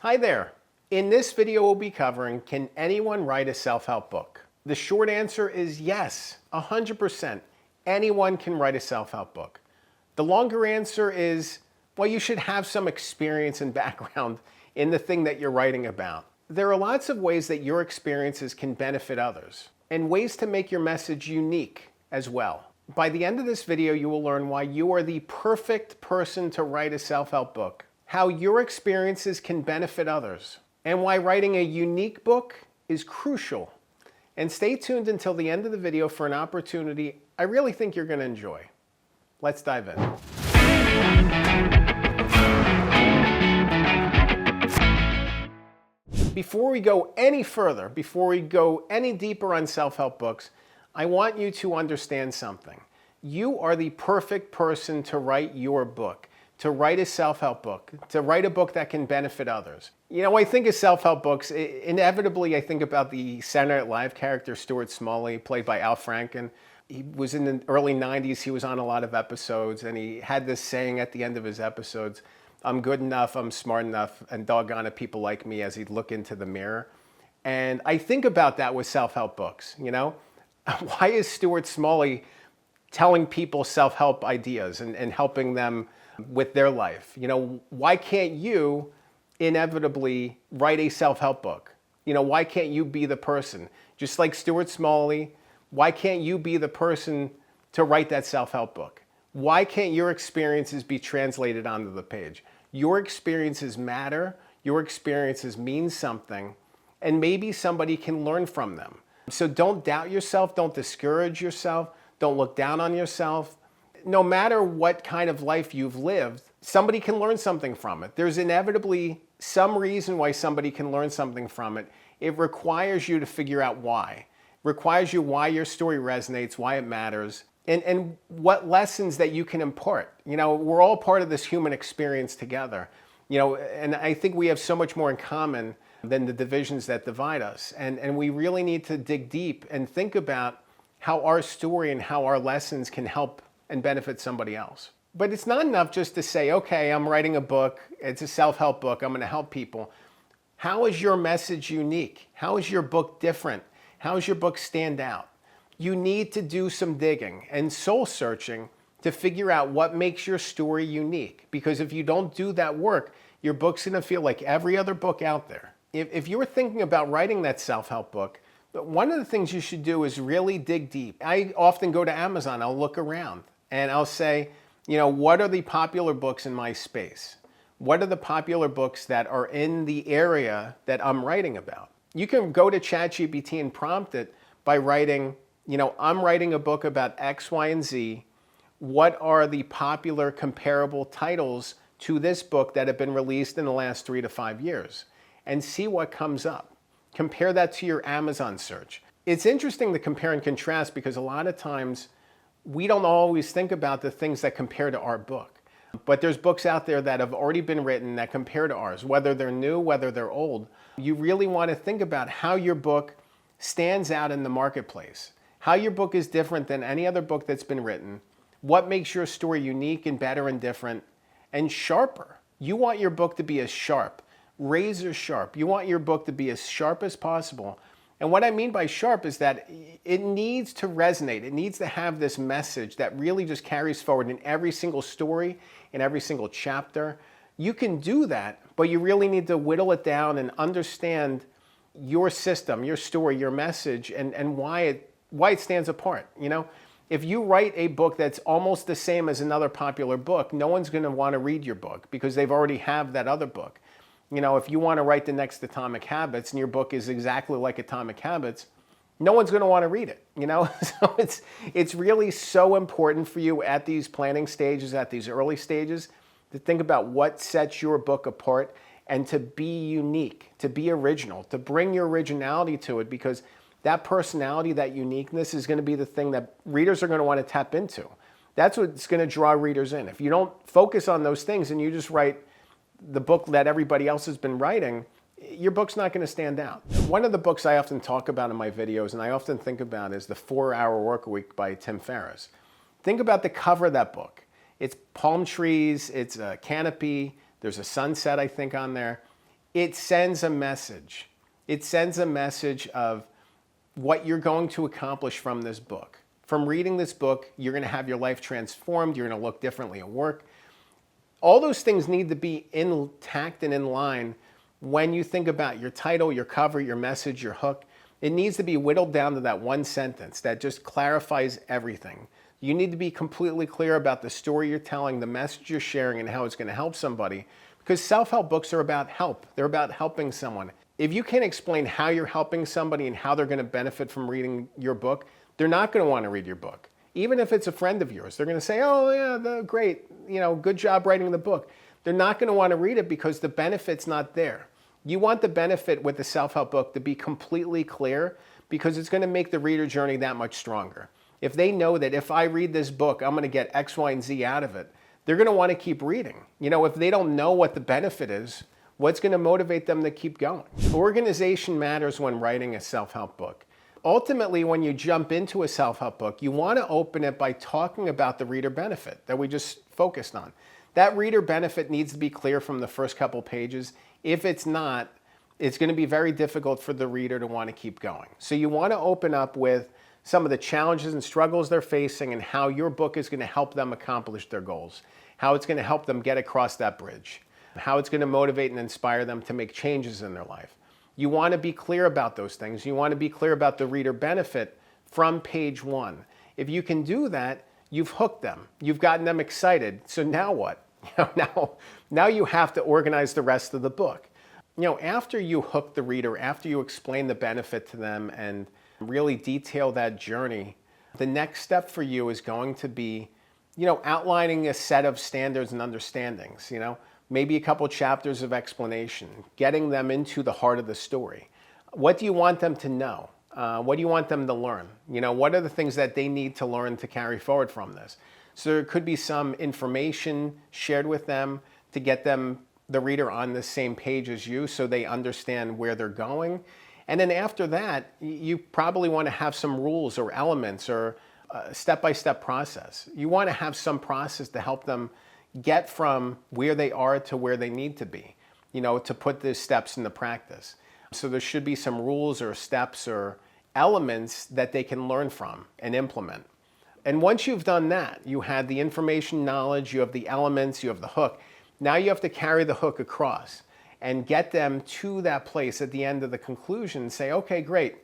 Hi there. In this video we'll be covering, can anyone write a self-help book? The short answer is yes, 100%. Anyone can write a self-help book. The longer answer is, well, you should have some experience and background in the thing that you're writing about. There are lots of ways that your experiences can benefit others, and ways to make your message unique as well. By the end of this video, you will learn why you are the perfect person to write a self-help book, how your experiences can benefit others, and why writing a unique book is crucial. And stay tuned until the end of the video for an opportunity I really think you're going to enjoy. Let's dive in. Before we go any further, before we go any deeper on self-help books, I want you to understand something. You are the perfect person to write your book, to write a self-help book, to write a book that can benefit others. You know, I think of self-help books, inevitably I think about the Saturday Night Live character Stuart Smalley, played by Al Franken. He was in the early 90s, he was on a lot of episodes, and he had this saying at the end of his episodes, "I'm good enough, I'm smart enough, and doggone it, people like me," as he'd look into the mirror. And I think about that with self-help books, you know? Why is Stuart Smalley telling people self-help ideas and helping them with their life? You know, why can't you inevitably write a self-help book? You know, why can't you be the person? Just like Stuart Smalley, why can't you be the person to write that self-help book? Why can't your experiences be translated onto the page? Your experiences matter, your experiences mean something, and maybe somebody can learn from them. So don't doubt yourself, don't discourage yourself, don't look down on yourself. No matter what kind of life you've lived, somebody can learn something from it. There's inevitably some reason why somebody can learn something from it. It requires you to figure out why. It requires you why your story resonates, why it matters, and what lessons that you can impart. You know, we're all part of this human experience together. You know, and I think we have so much more in common than the divisions that divide us. And we really need to dig deep and think about how our story and how our lessons can help and benefit somebody else. But it's not enough just to say, okay, I'm writing a book, it's a self-help book, I'm going to help people. How is your message unique? How is your book different? How does your book stand out? You need to do some digging and soul searching to figure out what makes your story unique. Because if you don't do that work, your book's going to feel like every other book out there. If you were thinking about writing that self-help book, one of the things you should do is really dig deep. I often go to Amazon, I'll look around, and I'll say, you know, what are the popular books in my space? What are the popular books that are in the area that I'm writing about? You can go to ChatGPT and prompt it by writing, you know, I'm writing a book about X, Y, and Z. What are the popular comparable titles to this book that have been released in the last 3 to 5 years? And see what comes up. Compare that to your Amazon search. It's interesting to compare and contrast because a lot of times we don't always think about the things that compare to our book. But there's books out there that have already been written that compare to ours, whether they're new, whether they're old. You really want to think about how your book stands out in the marketplace, how your book is different than any other book that's been written, what makes your story unique and better and different and sharper. You want your book to be as sharp, razor sharp. You want your book to be as sharp as possible. And what I mean by sharp is that it needs to resonate. It needs to have this message that really just carries forward in every single story, in every single chapter. You can do that, but you really need to whittle it down and understand your system, your story, your message, and why it stands apart. You know, if you write a book that's almost the same as another popular book, no one's going to want to read your book because they've already have that other book. You know, if you want to write the next Atomic Habits and your book is exactly like Atomic Habits, no one's going to want to read it, you know? So it's really so important for you at these planning stages, at these early stages, to think about what sets your book apart and to be unique, to be original, to bring your originality to it, because that personality, that uniqueness is going to be the thing that readers are going to want to tap into. That's what's going to draw readers in. If you don't focus on those things and you just write the book that everybody else has been writing, your book's not going to stand out. One of the books I often talk about in my videos and I often think about is The 4-Hour Workweek by Tim Ferriss. Think about the cover of that book. It's palm trees, it's a canopy, there's a sunset, I think, on there. it sends a message. It sends a message of what you're going to accomplish from this book. From reading this book, you're going to have your life transformed. You're going to look differently at work. All those things need to be intact and in line when you think about your title, your cover, your message, your hook. It needs to be whittled down to that one sentence that just clarifies everything. You need to be completely clear about the story you're telling, the message you're sharing, and how it's going to help somebody. Because self-help books are about help. They're about helping someone. If you can't explain how you're helping somebody and how they're going to benefit from reading your book, they're not going to want to read your book. Even if it's a friend of yours, they're going to say, oh yeah, great, good job writing the book. They're not going to want to read it because the benefit's not there. You want the benefit with the self-help book to be completely clear because it's going to make the reader journey that much stronger. If they know that if I read this book, I'm going to get X, Y, and Z out of it, they're going to want to keep reading. If they don't know what the benefit is, what's going to motivate them to keep going? Organization matters when writing a self-help book. Ultimately, when you jump into a self-help book, you want to open it by talking about the reader benefit that we just focused on. That reader benefit needs to be clear from the first couple pages. If it's not, it's going to be very difficult for the reader to want to keep going. So you want to open up with some of the challenges and struggles they're facing and how your book is going to help them accomplish their goals, how it's going to help them get across that bridge, how it's going to motivate and inspire them to make changes in their life. You want to be clear about those things. You want to be clear about the reader benefit from page one. If you can do that, you've hooked them. You've gotten them excited. So now what? Now you have to organize the rest of the book. After you hook the reader, after you explain the benefit to them and really detail that journey, the next step for you is going to be, outlining a set of standards and understandings, maybe a couple chapters of explanation, getting them into the heart of the story. What do you want them to know? What do you want them to learn? What are the things that they need to learn to carry forward from this? So there could be some information shared with them to get them, the reader, on the same page as you so they understand where they're going. And then after that, you probably want to have some rules or elements or a step-by-step process. You want to have some process to help them get from where they are to where they need to be, to put the steps into practice. So there should be some rules or steps or elements that they can learn from and implement. And once you've done that, you had the information, knowledge, you have the elements, you have the hook. Now you have to carry the hook across and get them to that place at the end of the conclusion and say, okay, great.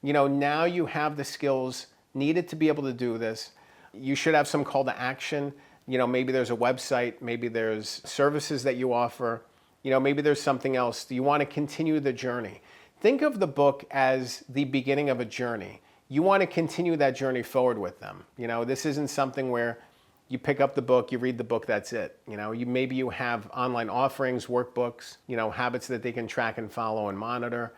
Now you have the skills needed to be able to do this. You should have some call to action. Maybe there's a website, maybe there's services that you offer, maybe there's something else. Do you want to continue the journey? Think of the book as the beginning of a journey. You want to continue that journey forward with them. This isn't something where you pick up the book, you read the book, that's it. Maybe you have online offerings, workbooks, habits that they can track and follow and monitor.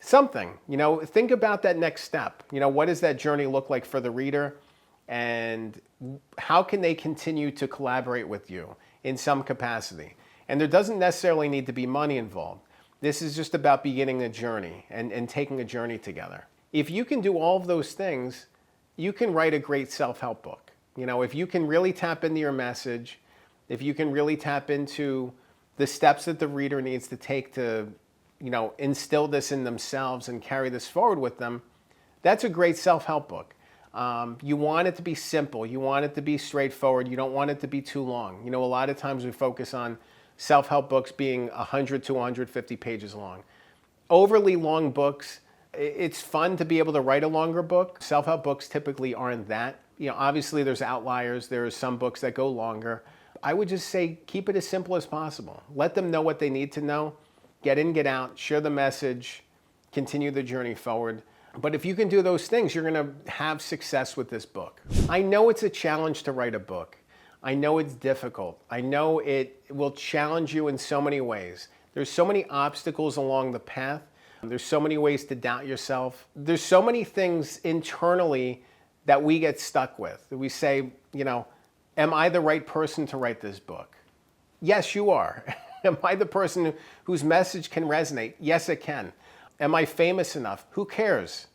Something, think about that next step. What does that journey look like for the reader? And how can they continue to collaborate with you in some capacity? And there doesn't necessarily need to be money involved. This is just about beginning a journey and taking a journey together. If you can do all of those things, you can write a great self-help book. If you can really tap into your message, if you can really tap into the steps that the reader needs to take to, instill this in themselves and carry this forward with them, that's a great self-help book. You want it to be simple. You want it to be straightforward. You don't want it to be too long. A lot of times we focus on self-help books being 100 to 150 pages long. Overly long books, it's fun to be able to write a longer book. Self-help books typically aren't that. Obviously there's outliers. There are some books that go longer. I would just say keep it as simple as possible. Let them know what they need to know. Get in, get out, share the message, continue the journey forward. But if you can do those things, you're going to have success with this book. I know it's a challenge to write a book. I know it's difficult. I know it will challenge you in so many ways. There's so many obstacles along the path. There's so many ways to doubt yourself. There's so many things internally that we get stuck with. We say, am I the right person to write this book? Yes, you are. Am I the person whose message can resonate? Yes, it can. Am I famous enough? Who cares?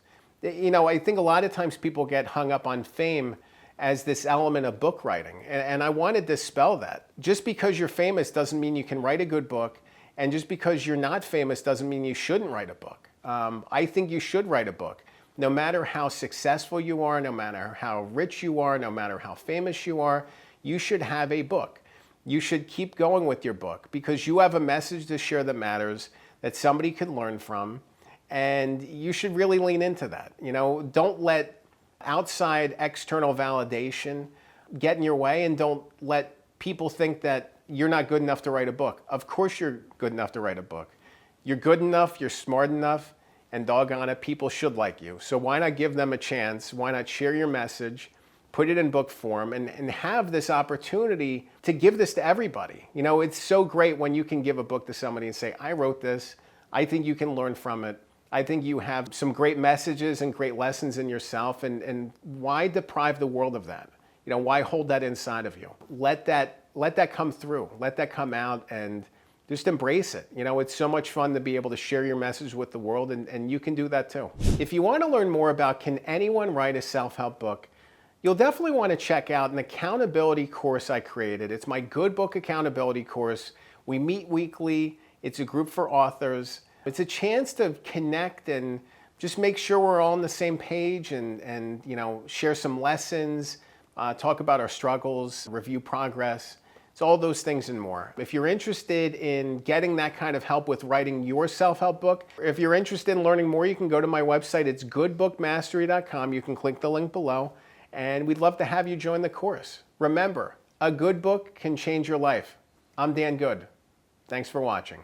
I think a lot of times people get hung up on fame as this element of book writing. And I want to dispel that. Just because you're famous doesn't mean you can write a good book And just because you're not famous doesn't mean you shouldn't write a book. I think you should write a book. No matter how successful you are, no matter how rich you are, no matter how famous you are, you should have a book. You should keep going with your book because you have a message to share that matters, that somebody could learn from, and you should really lean into that. You know, don't let outside external validation get in your way, and don't let people think that you're not good enough to write a book. Of course you're good enough to write a book. You're good enough, you're smart enough, and doggone it, people should like you. So why not give them a chance? Why not share your message, put it in book form, and have this opportunity to give this to everybody? You know, it's so great when you can give a book to somebody and say, I wrote this, I think you can learn from it. I think you have some great messages and great lessons in yourself, and why deprive the world of that? You know, why hold that inside of you? Let that come through, let that come out, and just embrace it. You know, it's so much fun to be able to share your message with the world, and you can do that too. If you want to learn more about can anyone write a self-help book, you'll definitely want to check out an accountability course I created. It's my Good Book Accountability course. We meet weekly. It's a group for authors. It's a chance to connect and just make sure we're all on the same page, and you know, share some lessons, talk about our struggles, review progress. It's all those things and more. If you're interested in getting that kind of help with writing your self-help book, if you're interested in learning more, you can go to my website. It's goodbookmastery.com. You can click the link below, and we'd love to have you join the course. Remember, a good book can change your life. I'm Dan Good. Thanks for watching.